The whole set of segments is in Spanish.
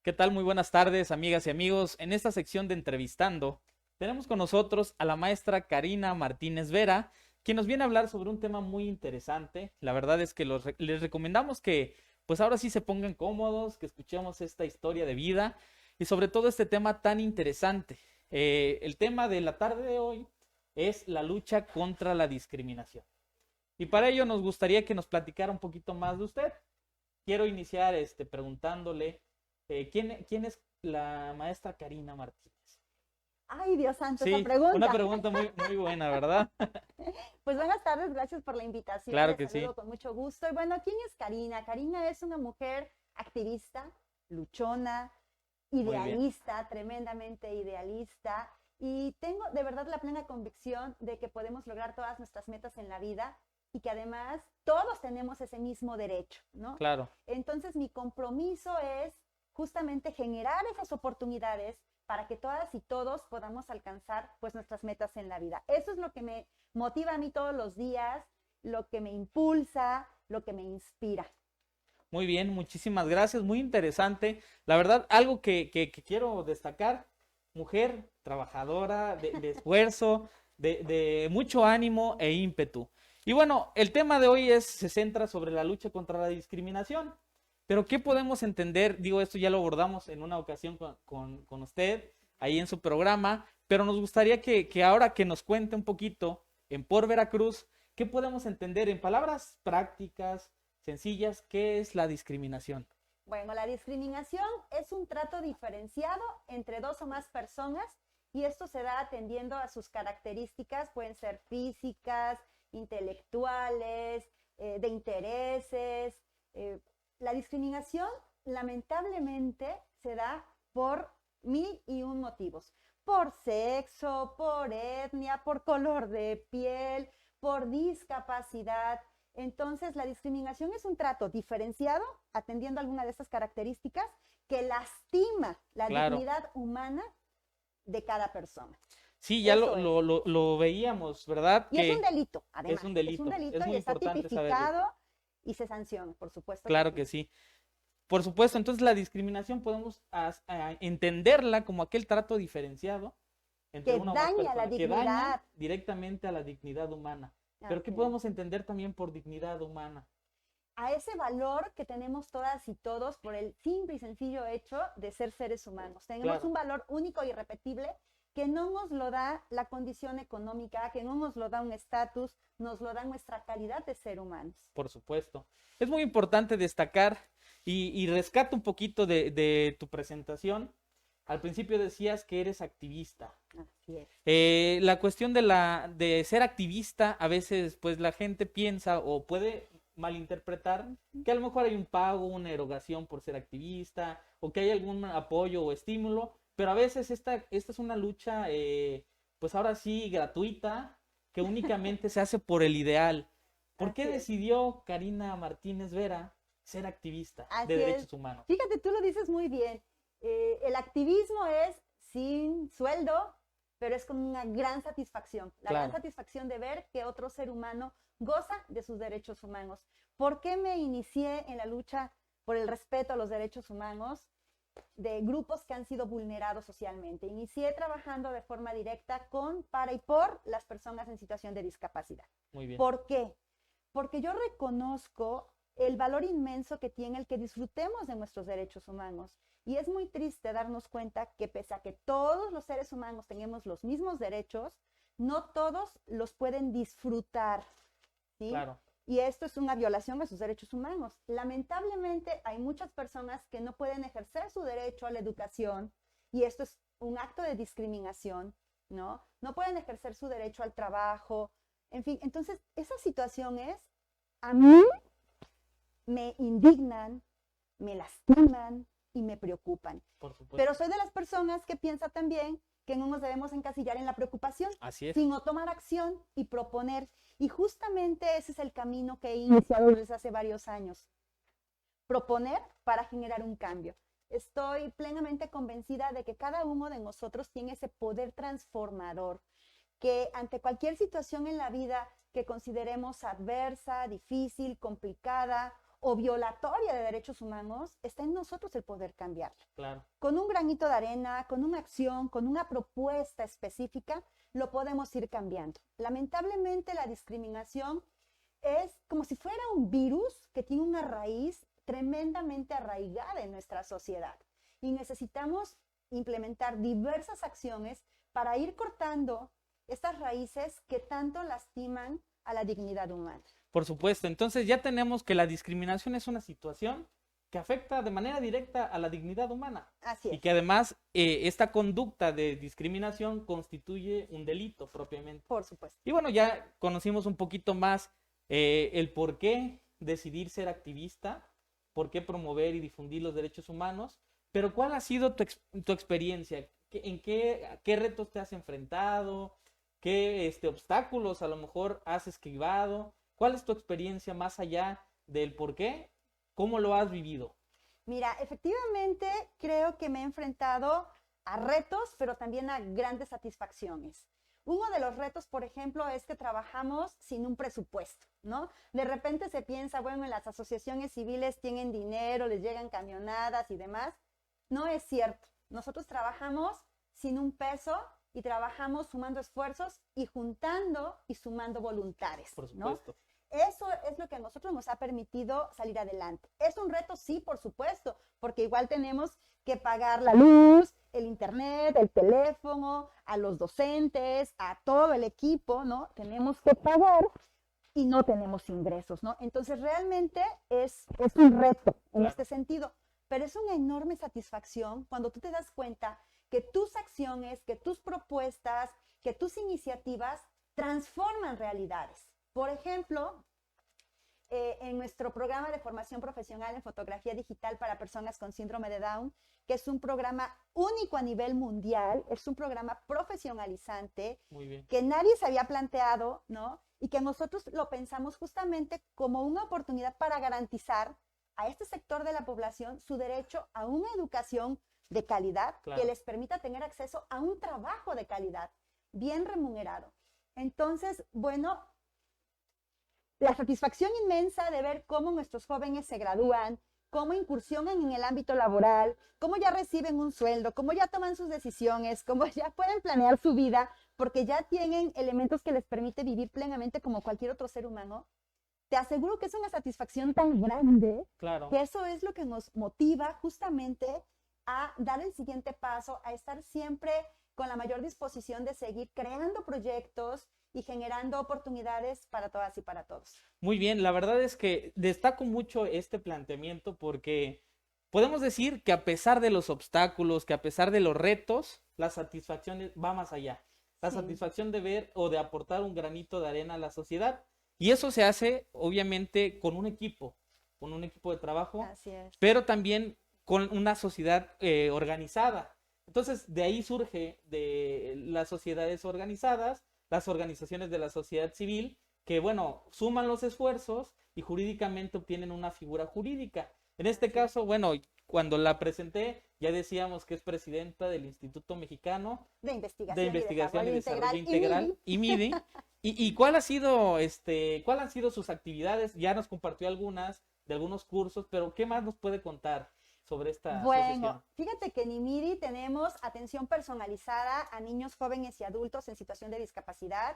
¿Qué tal? Muy buenas tardes, amigas y amigos. En esta sección de Entrevistando, tenemos con nosotros a la maestra Karina Martínez Vera, quien nos viene a hablar sobre un tema muy interesante. La verdad es que les recomendamos que, pues ahora sí se pongan cómodos, que escuchemos esta historia de vida y sobre todo este tema tan interesante. El tema de la tarde de hoy es la lucha contra la discriminación. Y para ello nos gustaría que nos platicara un poquito más de usted. Quiero iniciar preguntándole quién es la maestra Karina Martínez. Ay, Dios santo, esa Sí, una pregunta. pregunta muy buena, ¿verdad? Pues buenas tardes, gracias por la invitación, Claro les que sí. saludo con mucho gusto. Y bueno, ¿quién es Karina? Karina es una mujer activista, luchona, Muy bien. idealista, tremendamente idealista. Y tengo de verdad la plena convicción de que podemos lograr todas nuestras metas en la vida y que además todos tenemos ese mismo derecho, ¿no? Claro. Entonces mi compromiso es justamente generar esas oportunidades para que todas y todos podamos alcanzar pues nuestras metas en la vida. Eso es lo que me motiva a mí todos los días, lo que me impulsa, lo que me inspira. Muy bien, muchísimas gracias. Muy interesante. La verdad, algo que quiero destacar, mujer trabajadora, de esfuerzo, de mucho ánimo e ímpetu. Y bueno, el tema de hoy se centra sobre la lucha contra la discriminación. Pero ¿qué podemos entender? Digo, esto ya lo abordamos en una ocasión con usted, ahí en su programa, pero nos gustaría que ahora que nos cuente un poquito en Por Veracruz, ¿qué podemos entender en palabras prácticas, sencillas, qué es la discriminación? Bueno, la discriminación es un trato diferenciado entre dos o más personas y esto se da atendiendo a sus características, pueden ser físicas, intelectuales, de intereses. Eh, la discriminación lamentablemente se da por mil y un motivos, por sexo, por etnia, por color de piel, por discapacidad. Entonces, la discriminación es un trato diferenciado, atendiendo alguna de estas características, que lastima la Claro. dignidad humana de cada persona. Sí, ya Eso es. lo veíamos, ¿verdad? Y es un Que delito, es además. un Es un delito. delito Es y muy está importante saber esto. tipificado y se sanciona, por supuesto que Claro sí. que sí. Por supuesto, entonces la discriminación podemos entenderla como aquel trato diferenciado entre Que una o más daña la personas que daña dignidad. directamente a la dignidad humana. Pero ¿qué Así es. podemos entender también por dignidad humana? A ese valor que tenemos todas y todos por el simple y sencillo hecho de ser seres humanos. Tenemos Claro, un valor único e irrepetible que no nos lo da la condición económica, que no nos lo da un estatus, nos lo da nuestra calidad de ser humanos. por supuesto. Es muy importante destacar y rescato un poquito de tu presentación. Al principio decías que eres activista. Así es. La cuestión de ser activista, a veces pues la gente piensa o puede malinterpretar que a lo mejor hay un pago, una erogación por ser activista o que hay algún apoyo o estímulo, pero a veces esta es una lucha pues ahora sí gratuita que únicamente se hace por el ideal. ¿Por qué Así es. decidió Karina Martínez Vera ser activista de Así es. derechos humanos? Fíjate, tú lo dices muy bien. El activismo es sin sueldo, pero es con una gran satisfacción. La gran Claro, satisfacción de ver que otro ser humano goza de sus derechos humanos. ¿Por qué me inicié en la lucha por el respeto a los derechos humanos de grupos que han sido vulnerados socialmente? Inicié trabajando de forma directa con, para y por las personas en situación de discapacidad. muy bien. ¿Por qué? Porque yo reconozco el valor inmenso que tiene el que disfrutemos de nuestros derechos humanos. Y es muy triste darnos cuenta que pese a que todos los seres humanos tenemos los mismos derechos, no todos los pueden disfrutar, ¿sí? Claro, Y esto es una violación a sus derechos humanos. Lamentablemente hay muchas personas que no pueden ejercer su derecho a la educación y esto es un acto de discriminación, ¿no? No pueden ejercer su derecho al trabajo, en fin, entonces esas situaciones a mí me indignan, me lastiman y me preocupan. por supuesto. Pero soy de las personas que piensa también que no nos debemos encasillar en la preocupación, Así es. sino tomar acción y proponer. Y justamente ese es el camino que he iniciado desde hace varios años. Proponer para generar un cambio. Estoy plenamente convencida de que cada uno de nosotros tiene ese poder transformador, que ante cualquier situación en la vida que consideremos adversa, difícil, complicada o violatoria de derechos humanos, está en nosotros el poder cambiarla. Claro. Con un granito de arena, con una acción, con una propuesta específica, lo podemos ir cambiando. Lamentablemente, la discriminación es como si fuera un virus que tiene una raíz tremendamente arraigada en nuestra sociedad. Y necesitamos implementar diversas acciones para ir cortando estas raíces que tanto lastiman a la dignidad humana. Por supuesto, entonces ya tenemos que la discriminación es una situación que afecta de manera directa a la dignidad humana. Así es. Y que además esta conducta de discriminación constituye un delito propiamente. Por supuesto. Y bueno, ya conocimos un poquito más el por qué decidir ser activista, por qué promover y difundir los derechos humanos, pero ¿cuál ha sido tu experiencia? ¿En qué retos te has enfrentado? ¿Qué obstáculos a lo mejor has esquivado? ¿Cuál es tu experiencia más allá del por qué? ¿Cómo lo has vivido? Mira, efectivamente creo que me he enfrentado a retos, pero también a grandes satisfacciones. Uno de los retos, por ejemplo, es que trabajamos sin un presupuesto, ¿no? De repente se piensa, bueno, en las asociaciones civiles tienen dinero, les llegan camionadas y demás. No es cierto. Nosotros trabajamos sin un peso y trabajamos sumando esfuerzos y juntando y sumando voluntades, Por supuesto. ¿no? Eso es lo que a nosotros nos ha permitido salir adelante. ¿Es un reto? Sí, por supuesto, porque igual tenemos que pagar la luz, el internet, el teléfono, a los docentes, a todo el equipo, ¿no? Tenemos que pagar y no tenemos ingresos, ¿no? Entonces realmente es un reto en este sentido, pero es una enorme satisfacción cuando tú te das cuenta que tus acciones, que tus propuestas, que tus iniciativas transforman realidades. Por ejemplo, en nuestro programa de formación profesional en fotografía digital para personas con síndrome de Down, que es un programa único a nivel mundial, es un programa profesionalizante, Muy bien. que nadie se había planteado, ¿no? Y que nosotros lo pensamos justamente como una oportunidad para garantizar a este sector de la población su derecho a una educación de calidad, Claro, que les permita tener acceso a un trabajo de calidad, bien remunerado. Entonces, bueno, la satisfacción inmensa de ver cómo nuestros jóvenes se gradúan, cómo incursionan en el ámbito laboral, cómo ya reciben un sueldo, cómo ya toman sus decisiones, cómo ya pueden planear su vida, porque ya tienen elementos que les permite vivir plenamente como cualquier otro ser humano. Te aseguro que es una satisfacción tan grande claro. que eso es lo que nos motiva justamente a dar el siguiente paso, a estar siempre con la mayor disposición de seguir creando proyectos y generando oportunidades para todas y para todos. Muy bien, la verdad es que destaco mucho este planteamiento porque podemos decir que a pesar de los obstáculos, que a pesar de los retos, la satisfacción va más allá. La Sí. satisfacción de ver o de aportar un granito de arena a la sociedad. Y eso se hace, obviamente, con un equipo de trabajo, Así es. pero también con una sociedad organizada. Entonces, de ahí surge de las sociedades organizadas, las organizaciones de la sociedad civil, que, bueno, suman los esfuerzos y jurídicamente obtienen una figura jurídica. En este Así es. caso, bueno, cuando la presenté, ya decíamos que es presidenta del Instituto Mexicano De Investigación, de Investigación y Desarrollo Integral, Integral, IMIDI. ¿Y cuál ha sido, cuál han sido sus actividades? Ya nos compartió algunas de algunos cursos, pero ¿qué más nos puede contar sobre esta Bueno, asociación? fíjate que en IMIDI tenemos atención personalizada a niños, jóvenes y adultos en situación de discapacidad.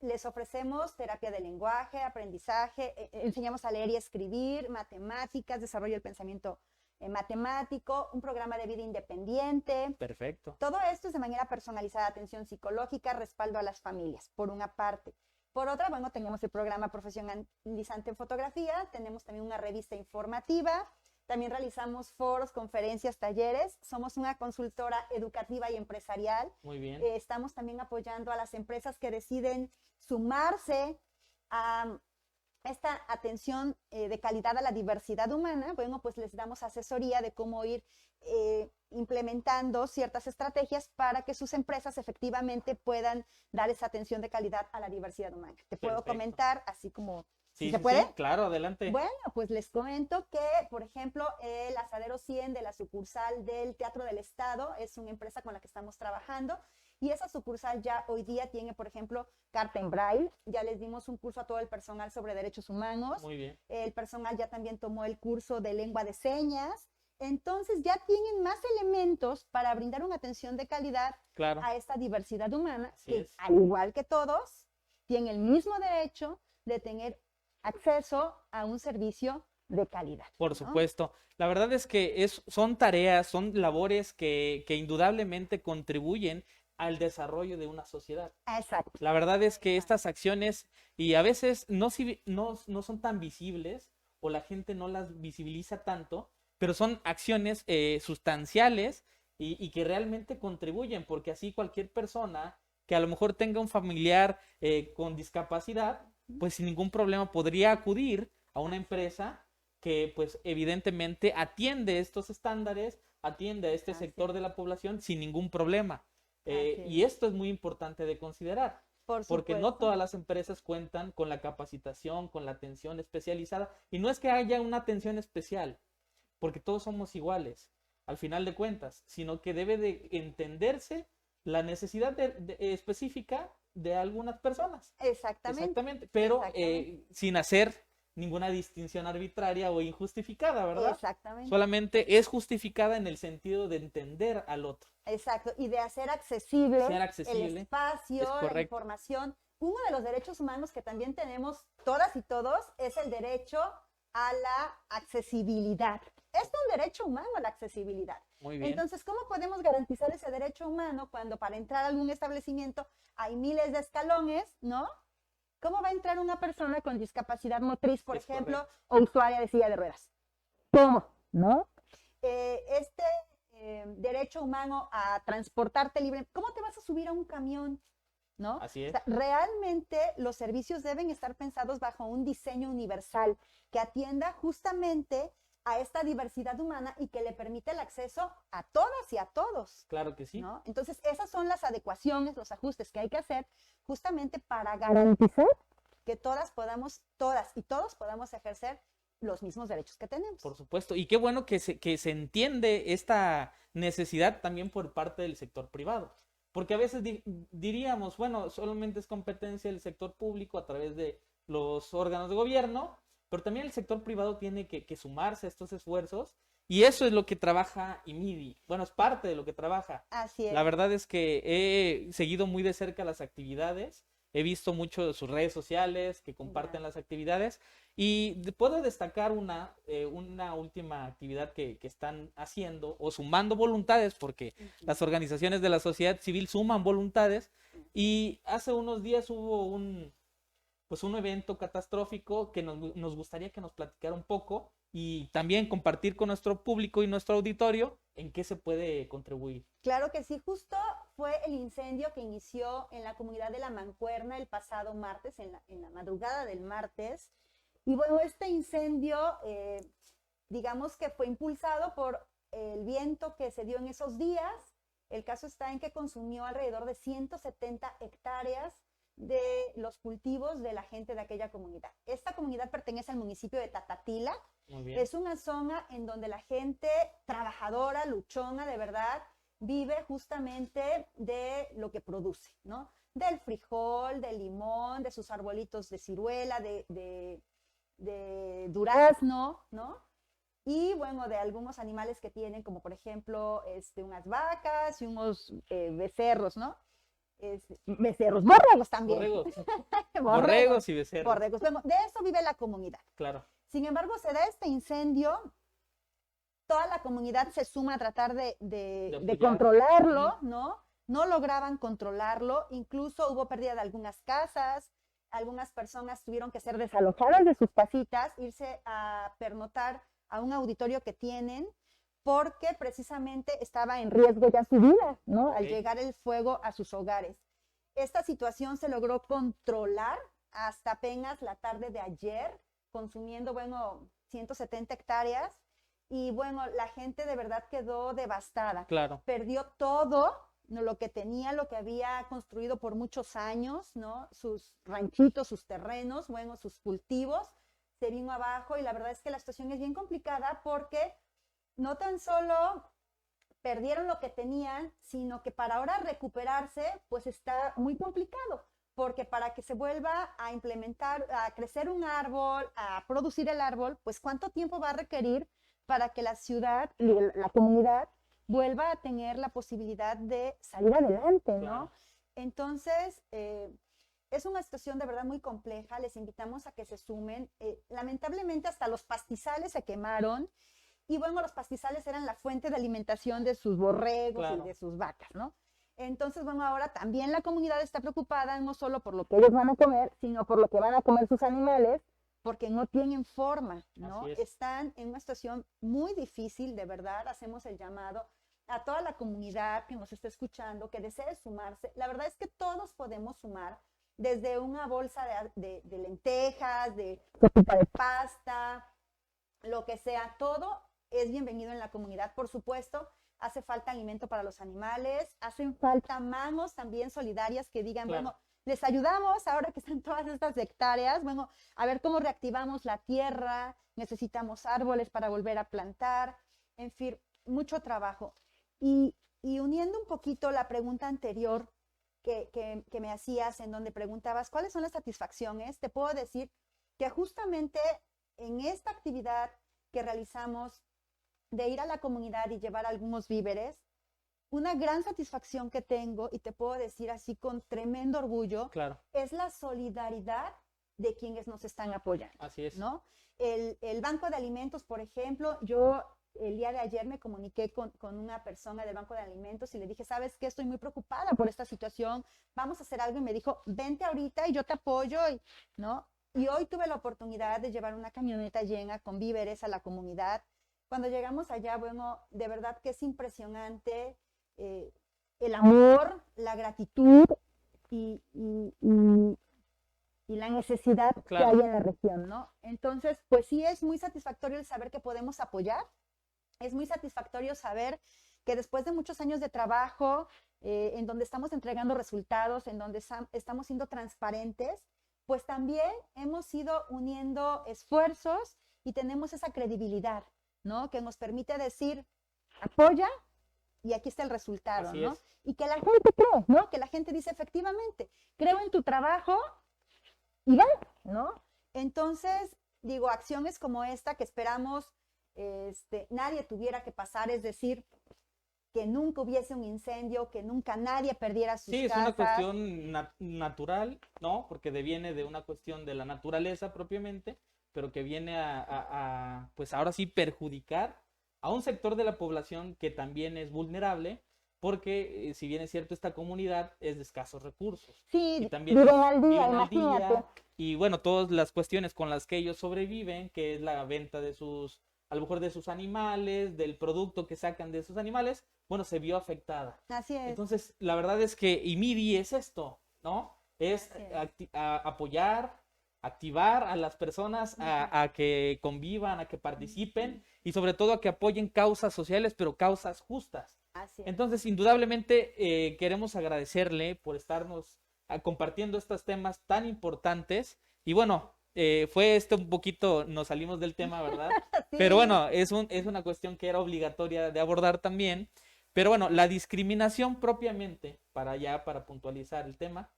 Les ofrecemos terapia de lenguaje, aprendizaje, enseñamos a leer y escribir, matemáticas, desarrollo del pensamiento matemático, un programa de vida independiente. Perfecto. Todo esto es de manera personalizada, atención psicológica, respaldo a las familias, por una parte. Por otra, bueno, tenemos el programa profesionalizante en fotografía, tenemos también una revista informativa, también realizamos foros, conferencias, talleres, somos una consultora educativa y empresarial. Muy bien. Estamos también apoyando a las empresas que deciden sumarse a esta atención de calidad a la diversidad humana. Bueno, pues les damos asesoría de cómo ir implementando ciertas estrategias para que sus empresas efectivamente puedan dar esa atención de calidad a la diversidad humana. Te puedo Perfecto. comentar, así como, Sí, ¿se sí, puede? sí, claro, adelante. Bueno, pues les comento que, por ejemplo, el Asadero 100 de la sucursal del Teatro del Estado es una empresa con la que estamos trabajando y esa sucursal ya hoy día tiene, por ejemplo, carta en braille. Ya les dimos un curso a todo el personal sobre derechos humanos. Muy bien. El personal ya también tomó el curso de lengua de señas. Entonces ya tienen más elementos para brindar una atención de calidad Claro. a esta diversidad humana, Así que es. al igual que todos, tiene el mismo derecho de tener acceso a un servicio de calidad. Por ¿no? supuesto. La verdad es que son tareas, son labores que indudablemente contribuyen al desarrollo de una sociedad. Exacto. La verdad es que estas acciones, y a veces no son tan visibles, o la gente no las visibiliza tanto, pero son acciones sustanciales y que realmente contribuyen, porque así cualquier persona que a lo mejor tenga un familiar con discapacidad, pues sin ningún problema podría acudir a una empresa que pues evidentemente atiende estos estándares, atiende a este Así sector es. de la población sin ningún problema. Así Y es. esto es muy importante de considerar, Por porque no supuesto. todas las empresas cuentan con la capacitación, con la atención especializada, y no es que haya una atención especial, porque todos somos iguales, al final de cuentas, sino que debe de entenderse la necesidad específica de algunas personas. Exactamente. Exactamente, pero Exactamente. sin hacer ninguna distinción arbitraria o injustificada, ¿verdad? Exactamente. Solamente es justificada en el sentido de entender al otro. Exacto, y de hacer accesible, Ser el accesible, espacio, es la correcto. información. Uno de los derechos humanos que también tenemos todas y todos es el derecho a la accesibilidad. Es un derecho humano la accesibilidad. Muy bien. Entonces, ¿cómo podemos garantizar ese derecho humano cuando para entrar a algún establecimiento hay miles de escalones, ¿no? ¿Cómo va a entrar una persona con discapacidad motriz, por Es ejemplo, correcto. o usuaria de silla de ruedas? ¿Cómo? ¿No? Este derecho humano a transportarte libre, ¿cómo te vas a subir a un camión? ¿No? Así es. O sea, realmente los servicios deben estar pensados bajo un diseño universal que atienda justamente a esta diversidad humana y que le permite el acceso a todas y a todos. Claro que sí. ¿no? Entonces, esas son las adecuaciones, los ajustes que hay que hacer justamente para garantizar que todas y todos podamos ejercer los mismos derechos que tenemos. Por supuesto. Y qué bueno que se entiende esta necesidad también por parte del sector privado. Porque a veces diríamos, bueno, solamente es competencia del sector público a través de los órganos de gobierno, pero también el sector privado tiene que sumarse a estos esfuerzos, y eso es lo que trabaja IMIDI. Bueno, es parte de lo que trabaja. Así es. La verdad es que he seguido muy de cerca las actividades, he visto mucho de sus redes sociales que comparten las actividades, y puedo destacar una última actividad que están haciendo o sumando voluntades, porque las organizaciones de la sociedad civil suman voluntades, y hace unos días hubo un evento catastrófico que nos gustaría que nos platicara un poco y también compartir con nuestro público y nuestro auditorio en qué se puede contribuir. Claro que sí, justo fue el incendio que inició en la comunidad de La Mancuerna el pasado martes, en la madrugada del martes. Y bueno, este incendio, digamos que fue impulsado por el viento que se dio en esos días. El caso está en que consumió alrededor de 170 hectáreas de los cultivos de la gente de aquella comunidad. Esta comunidad pertenece al municipio de Tatatila. Muy bien. Es una zona en donde la gente trabajadora, luchona, de verdad, vive justamente de lo que produce, ¿no? Del frijol, del limón, de sus arbolitos de ciruela, de durazno, ¿no? Y bueno, de algunos animales que tienen, como por ejemplo unas vacas y unos becerros, ¿no? Becerros, borregos también. Borregos y becerros. Borregos. Bueno, de eso vive la comunidad. Claro. Sin embargo, se da este incendio, toda la comunidad se suma a tratar de controlarlo, ¿no? No lograban controlarlo, incluso hubo pérdida de algunas casas, algunas personas tuvieron que ser desalojadas de sus casitas, irse a pernotar a un auditorio que tienen, porque precisamente estaba en riesgo ya su vida, ¿no? Al llegar el fuego a sus hogares. Esta situación se logró controlar hasta apenas la tarde de ayer, consumiendo, bueno, 170 hectáreas, y bueno, la gente de verdad quedó devastada. Claro. Perdió todo, ¿no? Lo que tenía, lo que había construido por muchos años, ¿no? Sus ranchitos, sus terrenos, bueno, sus cultivos, se vino abajo, y la verdad es que la situación es bien complicada porque no tan solo perdieron lo que tenían, sino que para ahora recuperarse, pues está muy complicado, porque para que se vuelva a implementar, a crecer un árbol, a producir el árbol, pues ¿cuánto tiempo va a requerir para que la ciudad, la comunidad, vuelva a tener la posibilidad de salir adelante, ¿no? Claro. Entonces, es una situación de verdad muy compleja, les invitamos a que se sumen. Lamentablemente hasta los pastizales se quemaron, y bueno, los pastizales eran la fuente de alimentación de sus borregos Claro. y de sus vacas, ¿no? Entonces, bueno, ahora también la comunidad está preocupada no solo por lo que ellos van a comer, sino por lo que van a comer sus animales, porque no tienen forma, ¿no? Así es. Están en una situación muy difícil, de verdad. Hacemos el llamado a toda la comunidad que nos esté escuchando, que desee sumarse. La verdad es que todos podemos sumar, desde una bolsa de lentejas, de sopita de pasta, lo que sea, todo es bienvenido en la comunidad. Por supuesto, hace falta alimento para los animales, hacen falta manos también solidarias que digan, Claro. bueno, les ayudamos ahora que están todas estas hectáreas, bueno, a ver cómo reactivamos la tierra, necesitamos árboles para volver a plantar, en fin, mucho trabajo. Y uniendo un poquito la pregunta anterior que me hacías, en donde preguntabas cuáles son las satisfacciones, te puedo decir que justamente en esta actividad que realizamos de ir a la comunidad y llevar algunos víveres, una gran satisfacción que tengo, y te puedo decir así con tremendo orgullo, Claro. es la solidaridad de quienes nos están apoyando, Así es. ¿no? El Banco de Alimentos, por ejemplo, yo el día de ayer me comuniqué con una persona del Banco de Alimentos y le dije, ¿sabes qué? Estoy muy preocupada por esta situación, vamos a hacer algo, y me dijo, vente ahorita y yo te apoyo, ¿no? Y hoy tuve la oportunidad de llevar una camioneta llena con víveres a la comunidad. Cuando llegamos allá, bueno, de verdad que es impresionante el amor, la gratitud y la necesidad Claro. que hay en la región, ¿no? Entonces, pues sí es muy satisfactorio el saber que podemos apoyar, es muy satisfactorio saber que después de muchos años de trabajo, en donde estamos entregando resultados, en donde estamos siendo transparentes, pues también hemos ido uniendo esfuerzos y tenemos esa credibilidad, ¿no? Que nos permite decir, apoya y aquí está el resultado, Así ¿no? es. Y que la gente cree, ¿no? Que la gente dice, efectivamente, creo en tu trabajo y va, ¿no? Entonces, digo, acciones como esta que esperamos nadie tuviera que pasar, es decir, que nunca hubiese un incendio, que nunca nadie perdiera sus Sí, es casas. una cuestión natural, ¿no? Porque deviene de una cuestión de la naturaleza propiamente, pero que viene pues ahora sí, perjudicar a un sector de la población que también es vulnerable, porque si bien es cierto, esta comunidad es de escasos recursos. Sí, Y también viven al día, viven al imagínate. día, y bueno, todas las cuestiones con las que ellos sobreviven, que es la venta de sus, a lo mejor de sus animales, del producto que sacan de sus animales, bueno, se vio afectada. Así es. Entonces, la verdad es que IMIDI es esto, ¿no? Es apoyar, activar a las personas a que convivan, a que participen y sobre todo a que apoyen causas sociales, pero causas justas. Así es. Entonces, indudablemente queremos agradecerle por estarnos compartiendo estos temas tan importantes. Y bueno, fue un poquito, nos salimos del tema, ¿verdad? Sí. Pero bueno, es una cuestión que era obligatoria de abordar también. Pero bueno, la discriminación propiamente, para puntualizar el tema,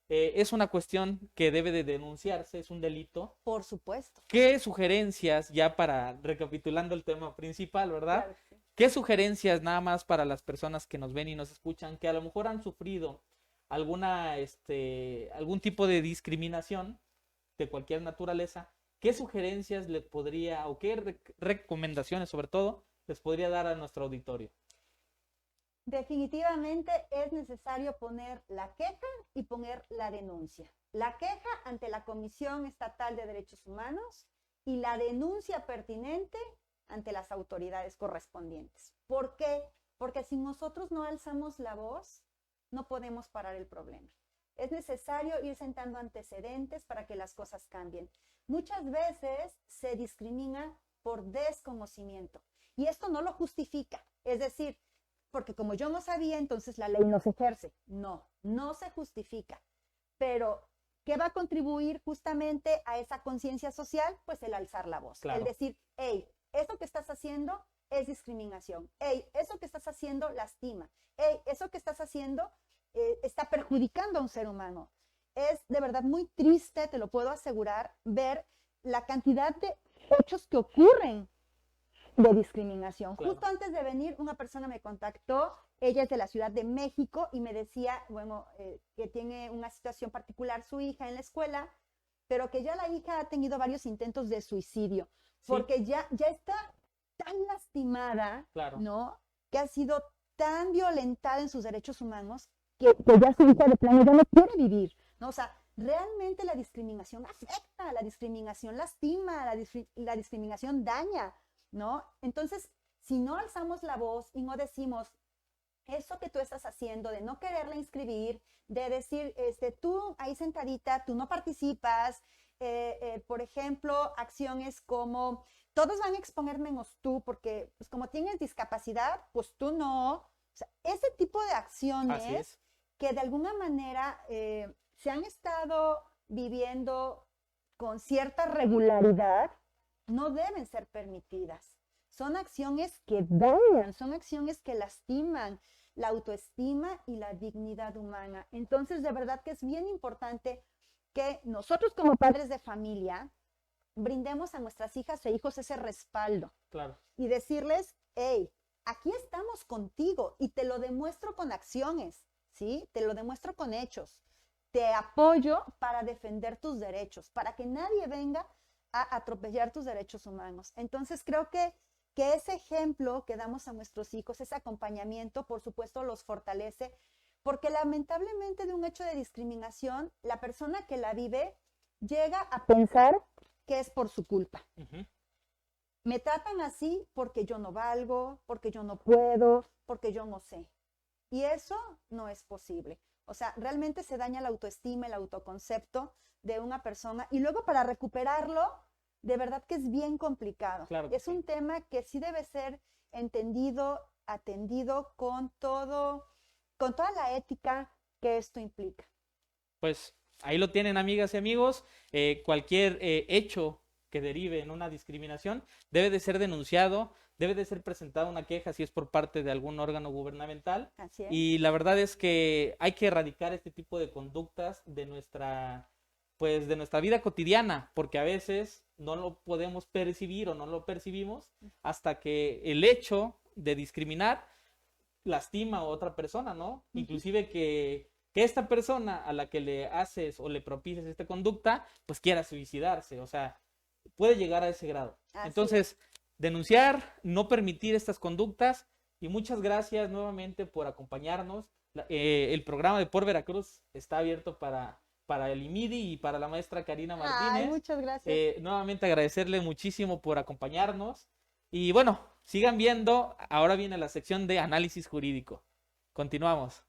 es una cuestión que debe de denunciarse, es un delito. Por supuesto. ¿Qué sugerencias, ya para recapitulando el tema principal, ¿verdad? Claro que sí. ¿Qué sugerencias nada más para las personas que nos ven y nos escuchan, que a lo mejor han sufrido algún tipo de discriminación de cualquier naturaleza? ¿Qué sugerencias les podría, o qué recomendaciones sobre todo, les podría dar a nuestro auditorio? Definitivamente es necesario poner la queja y poner la denuncia. La queja ante la Comisión Estatal de Derechos Humanos y la denuncia pertinente ante las autoridades correspondientes. ¿Por qué? Porque si nosotros no alzamos la voz, no podemos parar el problema. Es necesario ir sentando antecedentes para que las cosas cambien. Muchas veces se discrimina por desconocimiento y esto no lo justifica. Es decir, porque como yo no sabía, entonces la ley no se ejerce. No, no se justifica. Pero, ¿qué va a contribuir justamente a esa conciencia social? Pues el alzar la voz. Claro. El decir, hey, esto que estás haciendo es discriminación. Hey, eso que estás haciendo lastima. Hey, eso que estás haciendo está perjudicando a un ser humano. Es de verdad muy triste, te lo puedo asegurar, ver la cantidad de hechos que ocurren de discriminación. Claro. Justo antes de venir, una persona me contactó, ella es de la Ciudad de México y me decía, bueno, que tiene una situación particular su hija en la escuela, pero que ya la hija ha tenido varios intentos de suicidio, porque Sí. ya está tan lastimada, Claro. ¿no? Que ha sido tan violentada en sus derechos humanos que ya su hija de plano ya no quiere vivir, ¿no? O sea, realmente la discriminación afecta, la discriminación lastima, la discriminación daña, ¿no? Entonces, si no alzamos la voz y no decimos eso que tú estás haciendo de no quererla inscribir, de decir, tú ahí sentadita, tú no participas, por ejemplo, acciones como, todos van a exponer menos tú, porque pues como tienes discapacidad, pues tú no. O sea, ese tipo de Así acciones es. que de alguna manera se han estado viviendo con cierta regularidad, no deben ser permitidas. Son acciones que dañan, son acciones que lastiman la autoestima y la dignidad humana. Entonces, de verdad que es bien importante que nosotros como padres de familia brindemos a nuestras hijas e hijos ese respaldo. Claro. Y decirles, hey, aquí estamos contigo y te lo demuestro con acciones, ¿sí? Te lo demuestro con hechos. Te apoyo para defender tus derechos, para que nadie venga a atropellar tus derechos humanos. Entonces creo que ese ejemplo que damos a nuestros hijos, ese acompañamiento, por supuesto, los fortalece, porque lamentablemente de un hecho de discriminación, la persona que la vive llega a pensar que es por su culpa. Uh-huh. Me tratan así porque yo no valgo, porque yo no puedo, porque yo no sé. Y eso no es posible. O sea, realmente se daña la autoestima, el autoconcepto de una persona. Y luego para recuperarlo, de verdad que es bien complicado. Claro que es sí. un tema que sí debe ser entendido, atendido con toda la ética que esto implica. Pues ahí lo tienen, amigas y amigos. Cualquier hecho que derive en una discriminación debe de ser denunciado, debe de ser presentada una queja si es por parte de algún órgano gubernamental. Así es. Y la verdad es que hay que erradicar este tipo de conductas de nuestra vida cotidiana, porque a veces no lo podemos percibir o no lo percibimos hasta que el hecho de discriminar lastima a otra persona, ¿no? Uh-huh. Inclusive que esta persona a la que le haces o le propicias esta conducta, pues quiera suicidarse, o sea, puede llegar a ese grado. Así Entonces, denunciar, no permitir estas conductas, y muchas gracias nuevamente por acompañarnos. El programa de Por Veracruz está abierto para el IMIDI y para la maestra Karina Martínez. Ay, muchas gracias. Nuevamente agradecerle muchísimo por acompañarnos. Y bueno, sigan viendo, ahora viene la sección de análisis jurídico. Continuamos.